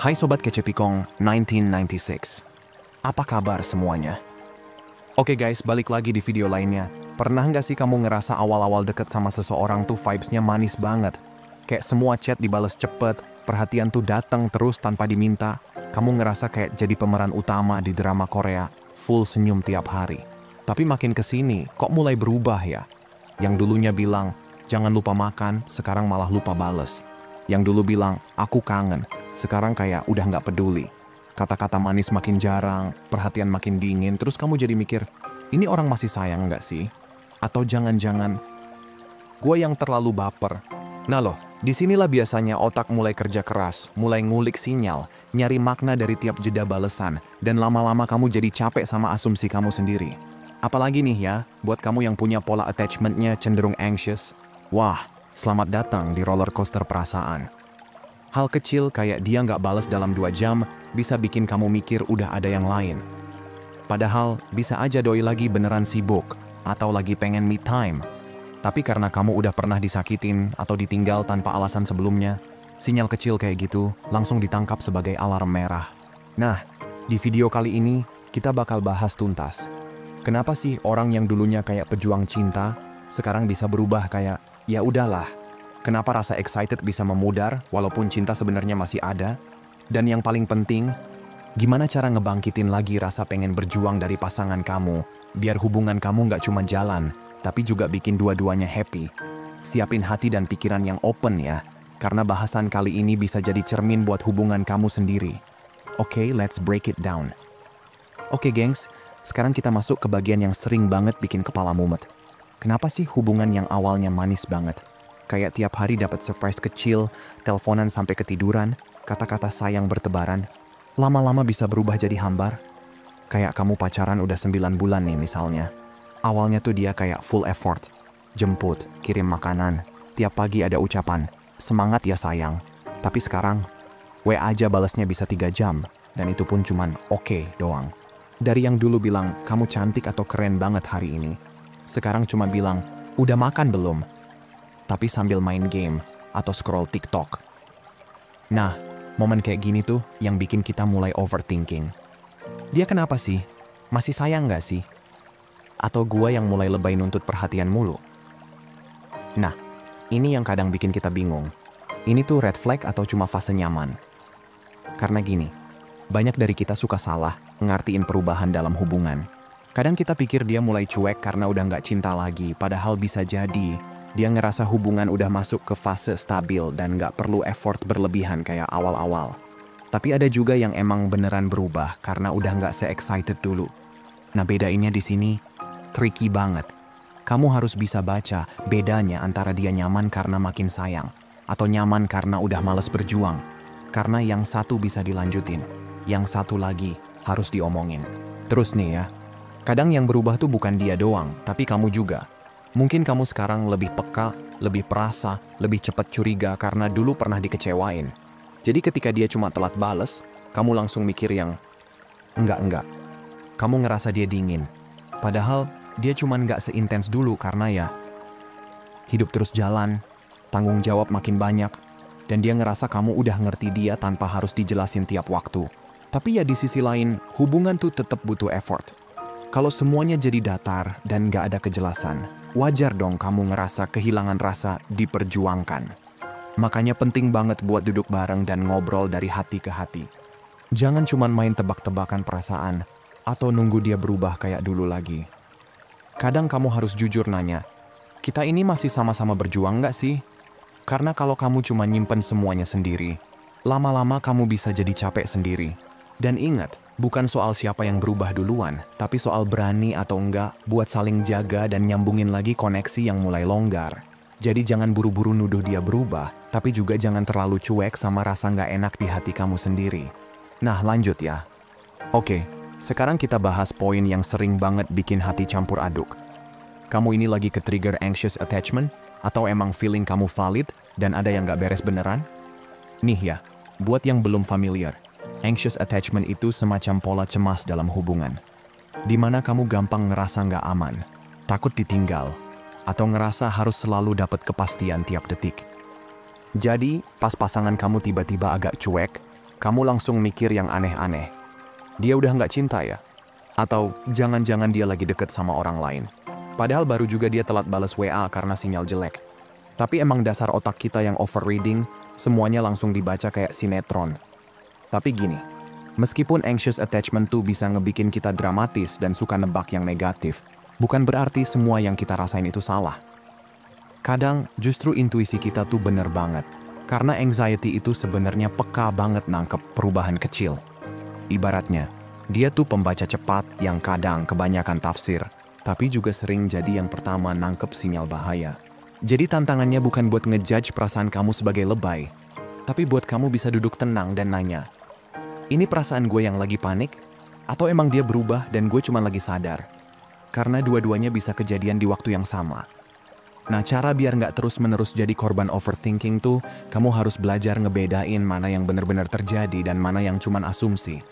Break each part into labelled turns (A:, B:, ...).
A: Hai Sobat Kecepikong 1996. Apa kabar semuanya? Oke guys, balik lagi di video lainnya. Pernah nggak sih kamu ngerasa awal-awal deket sama seseorang tuh vibes-nya manis banget? Kayak semua chat dibales cepet, perhatian tuh datang terus tanpa diminta. Kamu ngerasa kayak jadi pemeran utama di drama Korea, full senyum tiap hari. Tapi makin kesini, kok mulai berubah ya? Yang dulunya bilang, jangan lupa makan, sekarang malah lupa bales. Yang dulu bilang, aku kangen, sekarang kayak udah nggak peduli. Kata-kata manis makin jarang, perhatian makin dingin, terus kamu jadi mikir, ini orang masih sayang nggak sih? Atau jangan-jangan gue yang terlalu baper? Nah loh, disinilah biasanya otak mulai kerja keras, mulai ngulik sinyal, nyari makna dari tiap jeda balesan, dan lama-lama kamu jadi capek sama asumsi kamu sendiri. Apalagi nih ya, buat kamu yang punya pola attachment-nya cenderung anxious, wah, selamat datang di roller coaster perasaan. Hal kecil kayak dia nggak balas dalam 2 jam bisa bikin kamu mikir udah ada yang lain. Padahal bisa aja doi lagi beneran sibuk atau lagi pengen me time. Tapi karena kamu udah pernah disakitin atau ditinggal tanpa alasan sebelumnya, sinyal kecil kayak gitu langsung ditangkap sebagai alarm merah. Nah, di video kali ini kita bakal bahas tuntas. Kenapa sih orang yang dulunya kayak pejuang cinta sekarang bisa berubah kayak ya udahlah? Kenapa rasa excited bisa memudar walaupun cinta sebenarnya masih ada? Dan yang paling penting, gimana cara ngebangkitin lagi rasa pengen berjuang dari pasangan kamu, biar hubungan kamu nggak cuma jalan, tapi juga bikin dua-duanya happy. Siapin hati dan pikiran yang open ya, karena bahasan kali ini bisa jadi cermin buat hubungan kamu sendiri. Oke, let's break it down. Oke gengs, sekarang kita masuk ke bagian yang sering banget bikin kepala mumet. Kenapa sih hubungan yang awalnya manis banget? Kayak tiap hari dapat surprise kecil, teleponan sampai ketiduran, kata-kata sayang bertebaran, lama-lama bisa berubah jadi hambar. Kayak kamu pacaran udah 9 bulan nih misalnya. Awalnya tuh dia kayak full effort, jemput, kirim makanan, tiap pagi ada ucapan, semangat ya sayang. Tapi sekarang, WA aja balasnya bisa 3 jam, dan itu pun cuman oke doang. Dari yang dulu bilang, kamu cantik atau keren banget hari ini, sekarang cuma bilang, udah makan belum? Tapi sambil main game atau scroll TikTok. Nah, momen kayak gini tuh yang bikin kita mulai overthinking. Dia kenapa sih? Masih sayang nggak sih? Atau gua yang mulai lebay nuntut perhatian mulu? Nah, ini yang kadang bikin kita bingung. Ini tuh red flag atau cuma fase nyaman? Karena gini, banyak dari kita suka salah ngartiin perubahan dalam hubungan. Kadang kita pikir dia mulai cuek karena udah nggak cinta lagi, padahal bisa jadi dia ngerasa hubungan udah masuk ke fase stabil dan nggak perlu effort berlebihan kayak awal-awal. Tapi ada juga yang emang beneran berubah karena udah nggak se-excited dulu. Nah bedainnya di sini, tricky banget. Kamu harus bisa baca bedanya antara dia nyaman karena makin sayang, atau nyaman karena udah males berjuang. Karena yang satu bisa dilanjutin, yang satu lagi harus diomongin. Terus nih ya, kadang yang berubah tuh bukan dia doang, tapi kamu juga. Mungkin kamu sekarang lebih peka, lebih perasa, lebih cepat curiga karena dulu pernah dikecewain. Jadi ketika dia cuma telat bales, kamu langsung mikir yang enggak. Kamu ngerasa dia dingin. Padahal dia cuma nggak seintens dulu karena ya hidup terus jalan, tanggung jawab makin banyak, dan dia ngerasa kamu udah ngerti dia tanpa harus dijelasin tiap waktu. Tapi ya di sisi lain, hubungan tuh tetap butuh effort. Kalau semuanya jadi datar dan nggak ada kejelasan, wajar dong kamu ngerasa kehilangan rasa diperjuangkan. Makanya penting banget buat duduk bareng dan ngobrol dari hati ke hati. Jangan cuma main tebak-tebakan perasaan atau nunggu dia berubah kayak dulu lagi. Kadang kamu harus jujur nanya, kita ini masih sama-sama berjuang nggak sih? Karena kalau kamu cuma nyimpen semuanya sendiri, lama-lama kamu bisa jadi capek sendiri. Dan ingat, bukan soal siapa yang berubah duluan, tapi soal berani atau enggak buat saling jaga dan nyambungin lagi koneksi yang mulai longgar. Jadi jangan buru-buru nuduh dia berubah, tapi juga jangan terlalu cuek sama rasa nggak enak di hati kamu sendiri. Nah lanjut ya. Oke, sekarang kita bahas poin yang sering banget bikin hati campur aduk. Kamu ini lagi ke-trigger anxious attachment? Atau emang feeling kamu valid dan ada yang nggak beres beneran? Nih ya, buat yang belum familiar, anxious attachment itu semacam pola cemas dalam hubungan, di mana kamu gampang ngerasa nggak aman, takut ditinggal, atau ngerasa harus selalu dapat kepastian tiap detik. Jadi, pas pasangan kamu tiba-tiba agak cuek, kamu langsung mikir yang aneh-aneh. Dia udah nggak cinta ya? Atau jangan-jangan dia lagi deket sama orang lain. Padahal baru juga dia telat balas WA karena sinyal jelek. Tapi emang dasar otak kita yang overreading, semuanya langsung dibaca kayak sinetron. Tapi gini, meskipun anxious attachment tuh bisa ngebikin kita dramatis dan suka nebak yang negatif, bukan berarti semua yang kita rasain itu salah. Kadang justru intuisi kita tuh bener banget, karena anxiety itu sebenarnya peka banget nangkep perubahan kecil. Ibaratnya, dia tuh pembaca cepat yang kadang kebanyakan tafsir, tapi juga sering jadi yang pertama nangkep sinyal bahaya. Jadi tantangannya bukan buat ngejudge perasaan kamu sebagai lebay, tapi buat kamu bisa duduk tenang dan nanya, ini perasaan gue yang lagi panik? Atau emang dia berubah dan gue cuma lagi sadar? Karena dua-duanya bisa kejadian di waktu yang sama. Nah, cara biar nggak terus-menerus jadi korban overthinking tuh, kamu harus belajar ngebedain mana yang benar-benar terjadi dan mana yang cuman asumsi.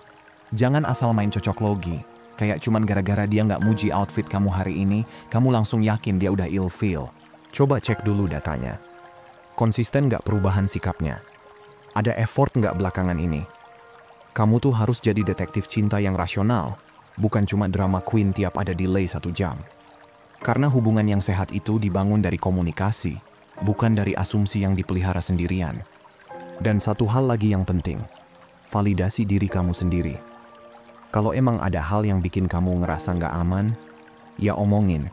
A: Jangan asal main cocok logi, kayak cuman gara-gara dia nggak muji outfit kamu hari ini, kamu langsung yakin dia udah ilfeel. Coba cek dulu datanya. Konsisten nggak perubahan sikapnya? Ada effort nggak belakangan ini? Kamu tuh harus jadi detektif cinta yang rasional, bukan cuma drama queen tiap ada delay 1 jam. Karena hubungan yang sehat itu dibangun dari komunikasi, bukan dari asumsi yang dipelihara sendirian. Dan satu hal lagi yang penting, validasi diri kamu sendiri. Kalau emang ada hal yang bikin kamu ngerasa nggak aman, ya omongin.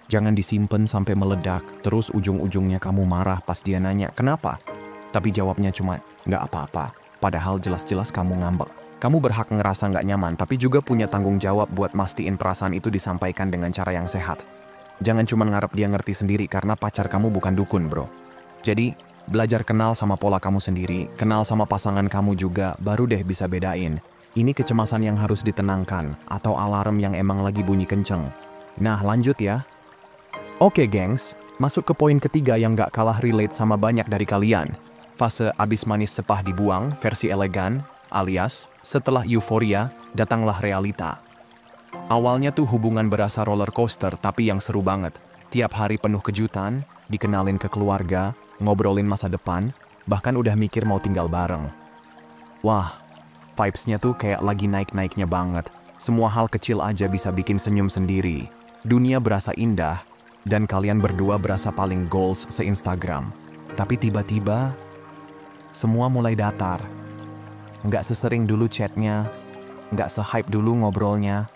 A: Jangan disimpan sampai meledak, terus ujung-ujungnya kamu marah pas dia nanya, kenapa? Tapi jawabnya cuma, nggak apa-apa. Padahal jelas-jelas kamu ngambek. Kamu berhak ngerasa nggak nyaman, tapi juga punya tanggung jawab buat mastiin perasaan itu disampaikan dengan cara yang sehat. Jangan cuma ngarep dia ngerti sendiri karena pacar kamu bukan dukun, bro. Jadi, belajar kenal sama pola kamu sendiri, kenal sama pasangan kamu juga, baru deh bisa bedain. Ini kecemasan yang harus ditenangkan, atau alarm yang emang lagi bunyi kenceng. Nah, lanjut ya. Oke, gengs. Masuk ke poin ketiga yang gak kalah relate sama banyak dari kalian. Fase abis manis sepah dibuang, versi elegan, alias setelah euforia, datanglah realita. Awalnya tuh hubungan berasa roller coaster, tapi yang seru banget. Tiap hari penuh kejutan, dikenalin ke keluarga, ngobrolin masa depan, bahkan udah mikir mau tinggal bareng. Wah, vibes-nya tuh kayak lagi naik-naiknya banget. Semua hal kecil aja bisa bikin senyum sendiri. Dunia berasa indah, dan kalian berdua berasa paling goals se-Instagram. Tapi tiba-tiba, semua mulai datar. Nggak sesering dulu chatnya, nggak se-hype dulu ngobrolnya,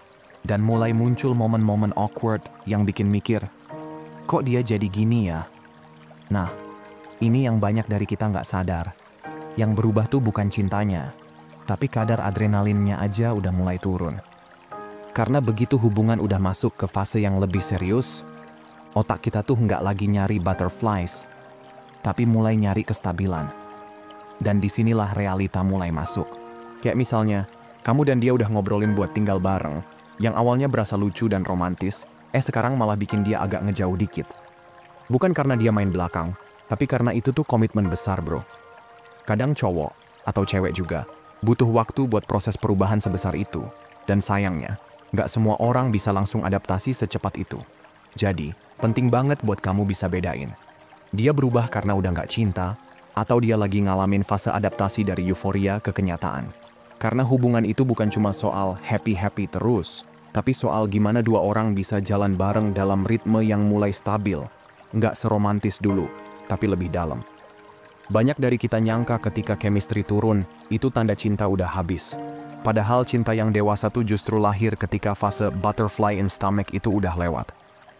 A: dan mulai muncul momen-momen awkward yang bikin mikir, kok dia jadi gini ya? Nah, ini yang banyak dari kita nggak sadar. Yang berubah tuh bukan cintanya, tapi kadar adrenalinnya aja udah mulai turun. Karena begitu hubungan udah masuk ke fase yang lebih serius, otak kita tuh nggak lagi nyari butterflies, tapi mulai nyari kestabilan. Dan disinilah realita mulai masuk. Kayak misalnya, kamu dan dia udah ngobrolin buat tinggal bareng, yang awalnya berasa lucu dan romantis, sekarang malah bikin dia agak ngejauh dikit. Bukan karena dia main belakang, tapi karena itu tuh komitmen besar, bro. Kadang cowok, atau cewek juga, butuh waktu buat proses perubahan sebesar itu. Dan sayangnya, nggak semua orang bisa langsung adaptasi secepat itu. Jadi, penting banget buat kamu bisa bedain. Dia berubah karena udah nggak cinta, atau dia lagi ngalamin fase adaptasi dari euforia ke kenyataan. Karena hubungan itu bukan cuma soal happy-happy terus, tapi soal gimana dua orang bisa jalan bareng dalam ritme yang mulai stabil. Nggak seromantis dulu, tapi lebih dalam. Banyak dari kita nyangka ketika chemistry turun, itu tanda cinta udah habis. Padahal cinta yang dewasa tuh justru lahir ketika fase butterfly in stomach itu udah lewat.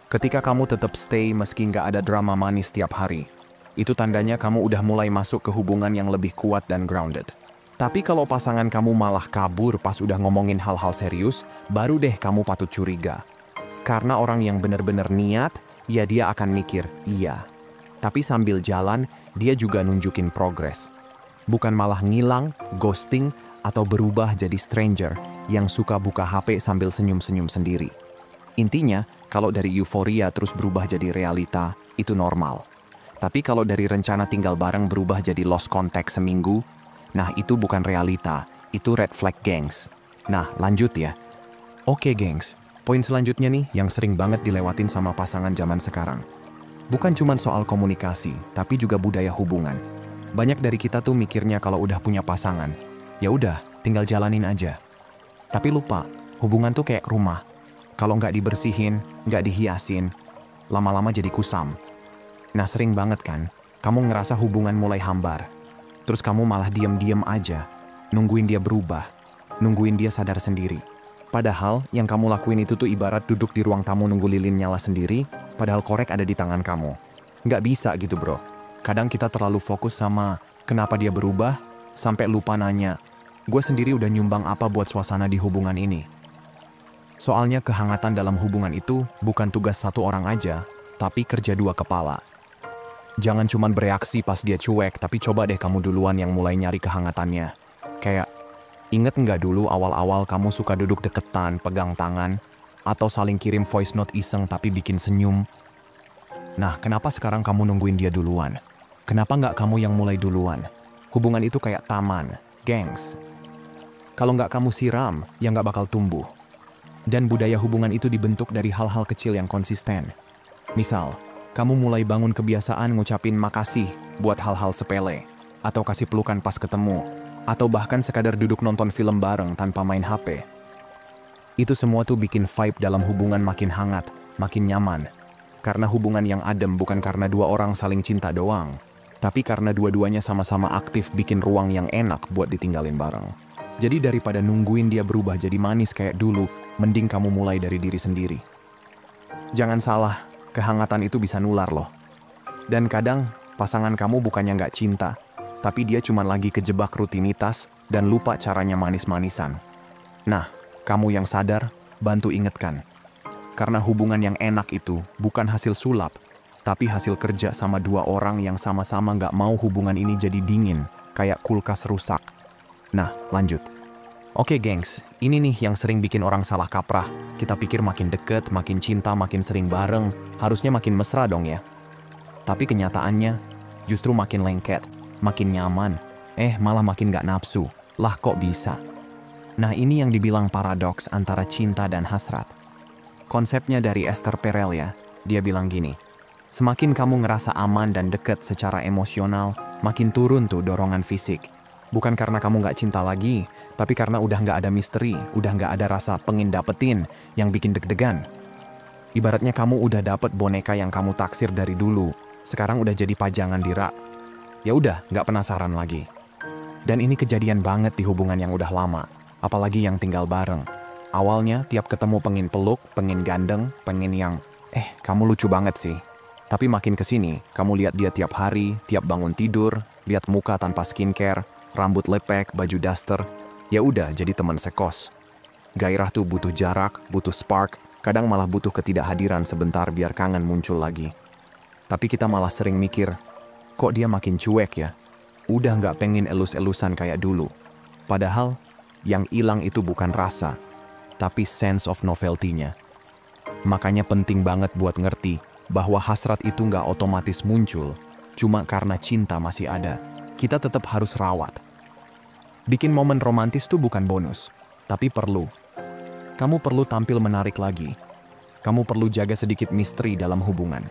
A: Ketika kamu tetap stay meski nggak ada drama manis tiap hari, itu tandanya kamu udah mulai masuk ke hubungan yang lebih kuat dan grounded. Tapi kalau pasangan kamu malah kabur pas udah ngomongin hal-hal serius, baru deh kamu patut curiga. Karena orang yang bener-bener niat, ya dia akan mikir, iya. Tapi sambil jalan, dia juga nunjukin progres. Bukan malah ngilang, ghosting, atau berubah jadi stranger yang suka buka HP sambil senyum-senyum sendiri. Intinya, kalau dari euforia terus berubah jadi realita, itu normal. Tapi kalau dari rencana tinggal bareng berubah jadi lost contact seminggu, nah itu bukan realita, itu red flag, gengs. Nah, lanjut ya. Oke, gengs. Poin selanjutnya nih yang sering banget dilewatin sama pasangan zaman sekarang. Bukan cuma soal komunikasi, tapi juga budaya hubungan. Banyak dari kita tuh mikirnya kalau udah punya pasangan, Ya udah, tinggal jalanin aja. Tapi lupa, hubungan tuh kayak rumah. Kalau nggak dibersihin, nggak dihiasin, lama-lama jadi kusam. Nah sering banget kan, kamu ngerasa hubungan mulai hambar. Terus kamu malah diem-diem aja, nungguin dia berubah, nungguin dia sadar sendiri. Padahal yang kamu lakuin itu tuh ibarat duduk di ruang tamu nunggu lilin nyala sendiri, padahal korek ada di tangan kamu. Nggak bisa gitu bro. Kadang kita terlalu fokus sama kenapa dia berubah, sampai lupa nanya, gue sendiri udah nyumbang apa buat suasana di hubungan ini. Soalnya kehangatan dalam hubungan itu bukan tugas satu orang aja, tapi kerja dua kepala. Jangan cuma bereaksi pas dia cuek, tapi coba deh kamu duluan yang mulai nyari kehangatannya. Kayak, inget nggak dulu awal-awal kamu suka duduk deketan, pegang tangan, atau saling kirim voice note iseng tapi bikin senyum? Nah, kenapa sekarang kamu nungguin dia duluan? Kenapa nggak kamu yang mulai duluan? Hubungan itu kayak taman, gengs. Kalau nggak kamu siram, ya nggak bakal tumbuh. Dan budaya hubungan itu dibentuk dari hal-hal kecil yang konsisten. Misal, kamu mulai bangun kebiasaan ngucapin makasih buat hal-hal sepele, atau kasih pelukan pas ketemu, atau bahkan sekadar duduk nonton film bareng tanpa main HP. Itu semua tuh bikin vibe dalam hubungan makin hangat, makin nyaman. Karena hubungan yang adem bukan karena dua orang saling cinta doang, tapi karena dua-duanya sama-sama aktif bikin ruang yang enak buat ditinggalin bareng. Jadi daripada nungguin dia berubah jadi manis kayak dulu, mending kamu mulai dari diri sendiri. Jangan salah, kehangatan itu bisa nular loh. Dan kadang, pasangan kamu bukannya nggak cinta, tapi dia cuma lagi kejebak rutinitas dan lupa caranya manis-manisan. Nah, kamu yang sadar, bantu ingetkan. Karena hubungan yang enak itu bukan hasil sulap, tapi hasil kerja sama dua orang yang sama-sama nggak mau hubungan ini jadi dingin, kayak kulkas rusak. Nah, lanjut. Oke gengs, ini nih yang sering bikin orang salah kaprah. Kita pikir makin deket, makin cinta, makin sering bareng, harusnya makin mesra dong ya. Tapi kenyataannya, justru makin lengket, makin nyaman, malah makin gak nafsu. Lah kok bisa? Nah ini yang dibilang paradoks antara cinta dan hasrat. Konsepnya dari Esther Perel ya, dia bilang gini, semakin kamu ngerasa aman dan deket secara emosional, makin turun tuh dorongan fisik. Bukan karena kamu nggak cinta lagi, tapi karena udah nggak ada misteri, udah nggak ada rasa pengen dapetin yang bikin deg-degan. Ibaratnya kamu udah dapet boneka yang kamu taksir dari dulu, sekarang udah jadi pajangan di rak. Ya udah, nggak penasaran lagi. Dan ini kejadian banget di hubungan yang udah lama, apalagi yang tinggal bareng. Awalnya tiap ketemu pengen peluk, pengen gandeng, pengen yang, kamu lucu banget sih. Tapi makin kesini, kamu lihat dia tiap hari, tiap bangun tidur, lihat muka tanpa skincare, rambut lepek, baju daster, ya udah jadi teman sekos. Gairah tuh butuh jarak, butuh spark, kadang malah butuh ketidakhadiran sebentar biar kangen muncul lagi. Tapi kita malah sering mikir, kok dia makin cuek ya? Udah nggak pengen elus-elusan kayak dulu. Padahal, yang hilang itu bukan rasa, tapi sense of novelty-nya. Makanya penting banget buat ngerti bahwa hasrat itu nggak otomatis muncul, cuma karena cinta masih ada. Kita tetap harus rawat. Bikin momen romantis tuh bukan bonus, tapi perlu. Kamu perlu tampil menarik lagi. Kamu perlu jaga sedikit misteri dalam hubungan.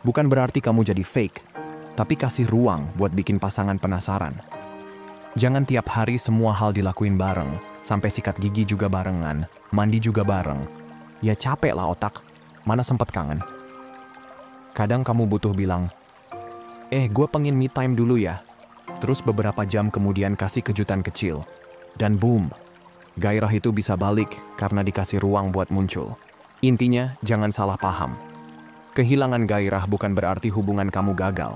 A: Bukan berarti kamu jadi fake, tapi kasih ruang buat bikin pasangan penasaran. Jangan tiap hari semua hal dilakuin bareng, sampai sikat gigi juga barengan, mandi juga bareng. Ya capek lah otak, mana sempet kangen. Kadang kamu butuh bilang, gue pengen me time dulu ya. Terus beberapa jam kemudian kasih kejutan kecil. Dan boom, gairah itu bisa balik karena dikasih ruang buat muncul. Intinya, jangan salah paham. Kehilangan gairah bukan berarti hubungan kamu gagal.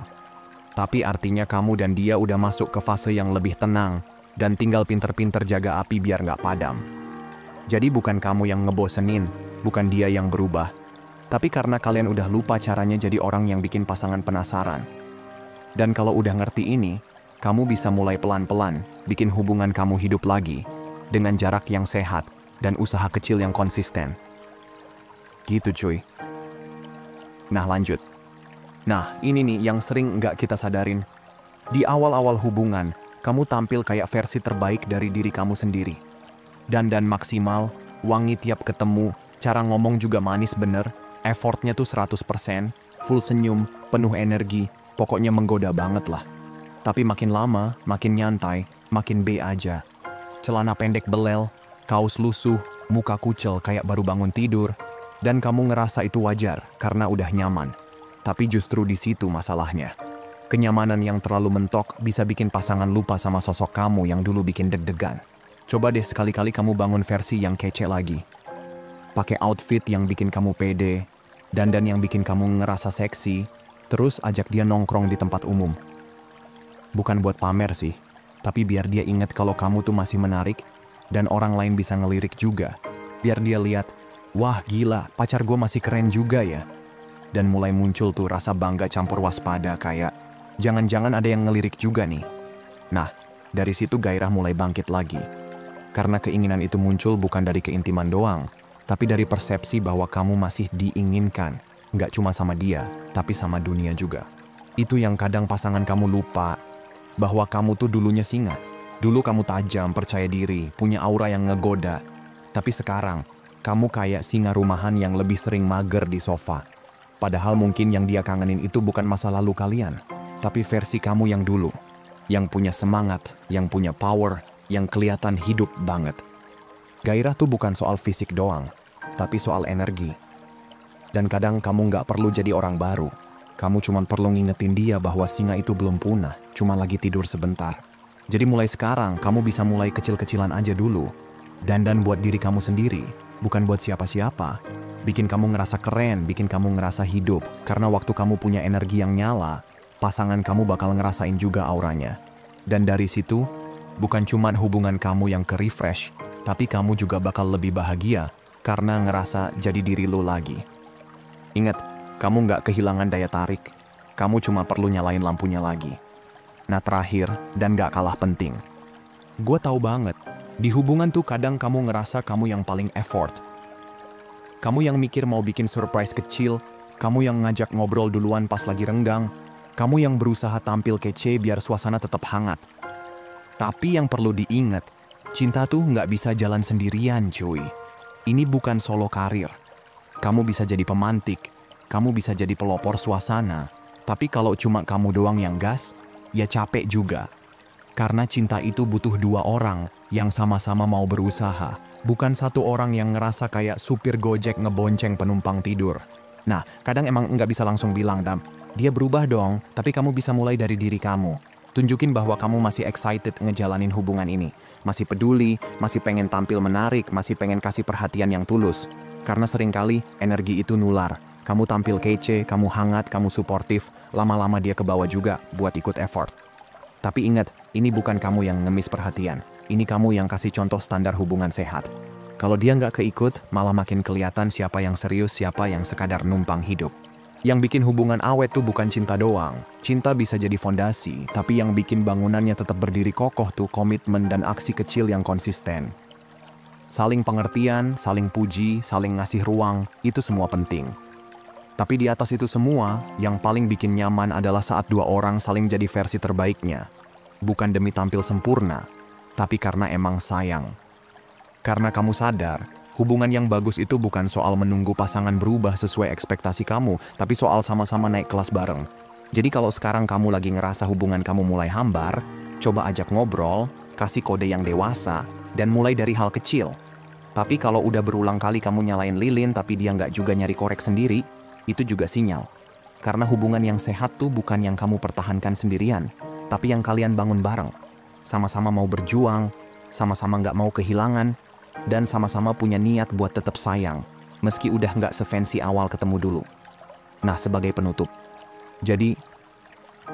A: Tapi artinya kamu dan dia udah masuk ke fase yang lebih tenang dan tinggal pinter-pinter jaga api biar nggak padam. Jadi bukan kamu yang ngebosenin, bukan dia yang berubah. Tapi karena kalian udah lupa caranya jadi orang yang bikin pasangan penasaran. Dan kalau udah ngerti ini, kamu bisa mulai pelan-pelan bikin hubungan kamu hidup lagi dengan jarak yang sehat dan usaha kecil yang konsisten. Gitu cuy. Nah lanjut. Nah ini nih yang sering nggak kita sadarin. Di awal-awal hubungan, kamu tampil kayak versi terbaik dari diri kamu sendiri. Dandan maksimal, wangi tiap ketemu, cara ngomong juga manis bener, effortnya tuh 100%, full senyum, penuh energi, pokoknya menggoda banget lah. Tapi makin lama, makin nyantai, makin B aja. Celana pendek belel, kaos lusuh, muka kucel kayak baru bangun tidur, dan kamu ngerasa itu wajar karena udah nyaman. Tapi justru di situ masalahnya. Kenyamanan yang terlalu mentok bisa bikin pasangan lupa sama sosok kamu yang dulu bikin deg-degan. Coba deh sekali-kali kamu bangun versi yang kece lagi. Pakai outfit yang bikin kamu pede, dandan yang bikin kamu ngerasa seksi, terus ajak dia nongkrong di tempat umum. Bukan buat pamer sih, tapi biar dia ingat kalau kamu tuh masih menarik dan orang lain bisa ngelirik juga. Biar dia lihat, wah gila, pacar gue masih keren juga ya. Dan mulai muncul tuh rasa bangga campur waspada kayak, jangan-jangan ada yang ngelirik juga nih. Nah, dari situ gairah mulai bangkit lagi. Karena keinginan itu muncul bukan dari keintiman doang, tapi dari persepsi bahwa kamu masih diinginkan. Nggak cuma sama dia, tapi sama dunia juga. Itu yang kadang pasangan kamu lupa, bahwa kamu tuh dulunya singa. Dulu kamu tajam, percaya diri, punya aura yang ngegoda. Tapi sekarang, kamu kayak singa rumahan yang lebih sering mager di sofa. Padahal mungkin yang dia kangenin itu bukan masa lalu kalian, tapi versi kamu yang dulu. Yang punya semangat, yang punya power, yang kelihatan hidup banget. Gairah tuh bukan soal fisik doang, tapi soal energi. Dan kadang kamu nggak perlu jadi orang baru. Kamu cuma perlu ngingetin dia bahwa singa itu belum punah, cuma lagi tidur sebentar. Jadi mulai sekarang, kamu bisa mulai kecil-kecilan aja dulu. Dandan buat diri kamu sendiri, bukan buat siapa-siapa. Bikin kamu ngerasa keren, bikin kamu ngerasa hidup. Karena waktu kamu punya energi yang nyala, pasangan kamu bakal ngerasain juga auranya. Dan dari situ, bukan cuma hubungan kamu yang ke-refresh, tapi kamu juga bakal lebih bahagia karena ngerasa jadi diri lo lagi. Ingat, kamu nggak kehilangan daya tarik. Kamu cuma perlu nyalain lampunya lagi. Nah terakhir, dan nggak kalah penting. Gue tahu banget, di hubungan tuh kadang kamu ngerasa kamu yang paling effort. Kamu yang mikir mau bikin surprise kecil, kamu yang ngajak ngobrol duluan pas lagi renggang, kamu yang berusaha tampil kece biar suasana tetap hangat. Tapi yang perlu diingat, cinta tuh nggak bisa jalan sendirian cuy. Ini bukan solo karir. Kamu bisa jadi pemantik, kamu bisa jadi pelopor suasana, tapi kalau cuma kamu doang yang gas, ya capek juga. Karena cinta itu butuh dua orang yang sama-sama mau berusaha, bukan satu orang yang ngerasa kayak supir Gojek ngebonceng penumpang tidur. Nah, kadang emang nggak bisa langsung bilang, Dam, dia berubah dong, tapi kamu bisa mulai dari diri kamu. Tunjukin bahwa kamu masih excited ngejalanin hubungan ini. Masih peduli, masih pengen tampil menarik, masih pengen kasih perhatian yang tulus. Karena seringkali energi itu nular. Kamu tampil kece, kamu hangat, kamu suportif, lama-lama dia kebawa juga buat ikut effort. Tapi ingat, ini bukan kamu yang ngemis perhatian. Ini kamu yang kasih contoh standar hubungan sehat. Kalau dia nggak keikut, malah makin kelihatan siapa yang serius, siapa yang sekadar numpang hidup. Yang bikin hubungan awet tuh bukan cinta doang. Cinta bisa jadi fondasi, tapi yang bikin bangunannya tetap berdiri kokoh tuh komitmen dan aksi kecil yang konsisten. Saling pengertian, saling puji, saling ngasih ruang, itu semua penting. Tapi di atas itu semua, yang paling bikin nyaman adalah saat dua orang saling jadi versi terbaiknya. Bukan demi tampil sempurna, tapi karena emang sayang. Karena kamu sadar, hubungan yang bagus itu bukan soal menunggu pasangan berubah sesuai ekspektasi kamu, tapi soal sama-sama naik kelas bareng. Jadi kalau sekarang kamu lagi ngerasa hubungan kamu mulai hambar, coba ajak ngobrol, kasih kode yang dewasa, dan mulai dari hal kecil. Tapi kalau udah berulang kali kamu nyalain lilin tapi dia nggak juga nyari korek sendiri, itu juga sinyal. Karena hubungan yang sehat tuh bukan yang kamu pertahankan sendirian, tapi yang kalian bangun bareng. Sama-sama mau berjuang, sama-sama nggak mau kehilangan, dan sama-sama punya niat buat tetap sayang, meski udah nggak se-fancy awal ketemu dulu. Nah, sebagai penutup, jadi,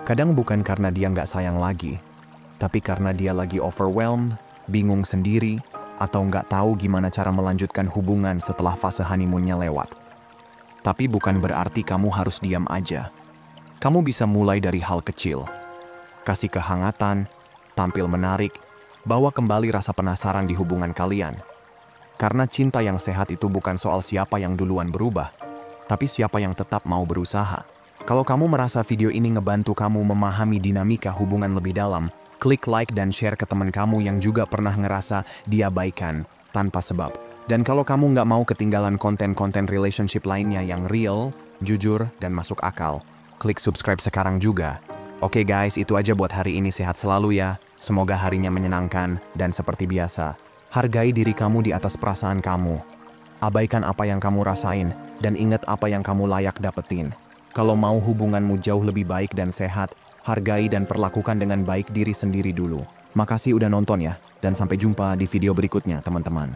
A: kadang bukan karena dia nggak sayang lagi, tapi karena dia lagi overwhelmed, bingung sendiri, atau nggak tahu gimana cara melanjutkan hubungan setelah fase honeymoon-nya lewat. Tapi bukan berarti kamu harus diam aja. Kamu bisa mulai dari hal kecil. Kasih kehangatan, tampil menarik, bawa kembali rasa penasaran di hubungan kalian. Karena cinta yang sehat itu bukan soal siapa yang duluan berubah, tapi siapa yang tetap mau berusaha. Kalau kamu merasa video ini ngebantu kamu memahami dinamika hubungan lebih dalam, klik like dan share ke teman kamu yang juga pernah ngerasa diabaikan tanpa sebab. Dan kalau kamu nggak mau ketinggalan konten-konten relationship lainnya yang real, jujur, dan masuk akal, klik subscribe sekarang juga. Oke guys, itu aja buat hari ini. Sehat selalu ya. Semoga harinya menyenangkan dan seperti biasa, hargai diri kamu di atas perasaan kamu. Abaikan apa yang kamu rasain dan ingat apa yang kamu layak dapetin. Kalau mau hubunganmu jauh lebih baik dan sehat, hargai dan perlakukan dengan baik diri sendiri dulu. Makasih udah nonton ya, dan sampai jumpa di video berikutnya teman-teman.